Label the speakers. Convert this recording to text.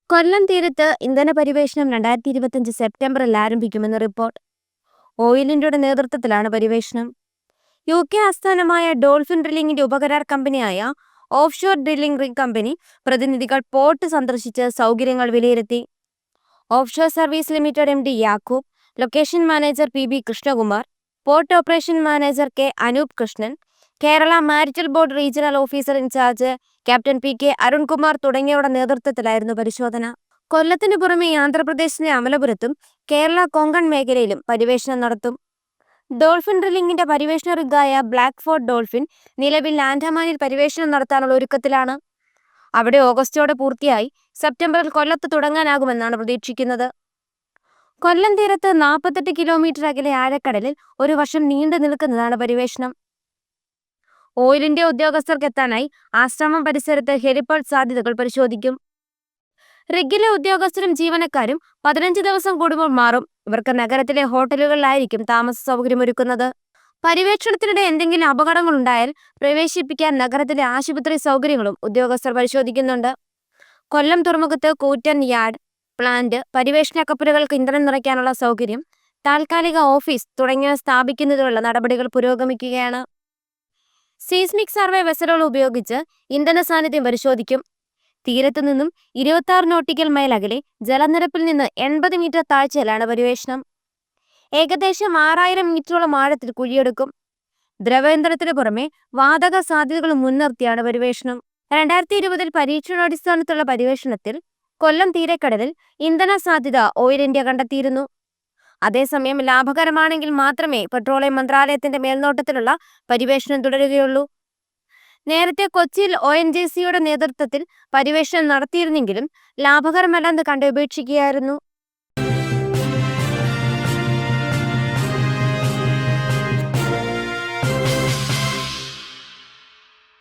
Speaker 1: കൊല്ലം തീരത്ത് ഇന്ധന പരിവേഷണം 2025 സെപ്റ്റംബറിൽ ആരംഭിക്കുമെന്ന് റിപ്പോർട്ട്. ഓയിൽ ഇന്ത്യയുടെ നേതൃത്വത്തിലാണ് പരിവേഷണം. UK ആസ്ഥാനമായ ഡോൾഫിൻ ഡ്രില്ലിംഗിന്റെ ഉപകരാർ കമ്പനിയായ ഓഫ്ഷോർ ഡ്രില്ലിംഗ് റിഗ് കമ്പനി പ്രതിനിധികൾ പോർട്ട് സന്ദർശിച്ച് സൗകര്യങ്ങൾ വിലയിരുത്തി. Offshore service limited MD Yakub, location manager PB Krishnakumar, port operation manager K Anoop Krishnan, Kerala maritime board regional officer in charge captain PK Arunkumar തുടങ്ങിയവരുടെ നേതൃത്വത്തിലായിരുന്നു പരിശോധന. കൊല്ലത്തിന് പുറമെ ആന്ധ്രാപ്രദേശിലെ അമലപുരത്തും കേരള കൊങ്കൺ മേഖലയിലും പരിവേഷണം നടത്തും. ഡോൾഫിൻ ഡ്രില്ലിംഗിന്റെ പരിവേഷണ റിഗായ ബ്ലാക്ക് ഫോർട്ട് ഡോൾഫിൻ നിലവിൽ ആൻഡമാനിൽ പരിവേഷണം നടത്താനുള്ള ഒരുക്കത്തിലാണ്. അവിടെ ഓഗസ്റ്റോടെ പൂർത്തിയായി സെപ്റ്റംബറിൽ കൊല്ലത്ത് തുടങ്ങാനാകുമെന്നാണ് പ്രതീക്ഷിക്കുന്നത്. കൊല്ലം തീരത്ത് 48 കിലോമീറ്റർ അകലെ ആഴക്കടലിൽ ഒരു വർഷം നീണ്ടു നിൽക്കുന്നതാണ് പരിവേഷണം. ഓയിൽ ഇന്ത്യ ഉദ്യോഗസ്ഥർക്ക് എത്താനായി ആശ്രമം പരിസരത്ത് ഹെലിപാഡ് സാധ്യതകൾ പരിശോധിക്കും. റിഗിലെ ഉദ്യോഗസ്ഥരും ജീവനക്കാരും 15 ദിവസം കൂടുമ്പോൾ മാറും. ഇവർക്ക് നഗരത്തിലെ ഹോട്ടലുകളിലായിരിക്കും താമസ സൗകര്യമൊരുക്കുന്നത്. പരിവേഷണത്തിനിടെ എന്തെങ്കിലും അപകടങ്ങൾ ഉണ്ടായാൽ പ്രവേശിപ്പിക്കാൻ നഗരത്തിലെ ആശുപത്രി സൗകര്യങ്ങളും ഉദ്യോഗസ്ഥർ പരിശോധിക്കുന്നുണ്ട്. കൊല്ലം തുറമുഖത്ത് കൂറ്റൻ യാർഡ്, പ്ലാന്റ്, പരിവേഷണ കപ്പലുകൾക്ക് ഇന്ധനം നിറയ്ക്കാനുള്ള സൗകര്യം, താൽക്കാലിക ഓഫീസ് തുടങ്ങിയവ സ്ഥാപിക്കുന്നതിനുള്ള നടപടികൾ പുരോഗമിക്കുകയാണ്. സീസ്മിക് സർവേ വെസലുകൾ ഉപയോഗിച്ച് ഇന്ധന സാന്നിധ്യം പരിശോധിക്കും. തീരത്തു നിന്നും 26 നോട്ടിക്കൽ മൈൽ അകലെ ജലനിരപ്പിൽ നിന്ന് 80 മീറ്റർ താഴ്ചയിലാണ് പരിവേഷണം. ഏകദേശം 6000 മീറ്ററോളം ആഴത്തിൽ കുഴിയെടുക്കും. ദ്രവേന്ദ്രത്തിന് പുറമെ വാതക സാധ്യതകൾ മുൻനിർത്തിയാണ് പരിവേഷണം. 2020 പരീക്ഷണാടിസ്ഥാനത്തുള്ള പരിവേഷണത്തിൽ കൊല്ലം തീരക്കടലിൽ ഇന്ധന സാധ്യത ഓയിൽ ഇന്ത്യ കണ്ടെത്തിയിരുന്നു. അതേസമയം ലാഭകരമാണെങ്കിൽ മാത്രമേ പെട്രോളിയം മന്ത്രാലയത്തിന്റെ മേൽനോട്ടത്തിലുള്ള പരിവേഷണം തുടരുകയുള്ളൂ. നേരത്തെ കൊച്ചിയിൽ ONGCയുടെ നേതൃത്വത്തിൽ പരിവേഷണം നടത്തിയിരുന്നെങ്കിലും ലാഭകരമല്ലെന്ന് കണ്ട് ഉപേക്ഷിക്കുകയായിരുന്നു.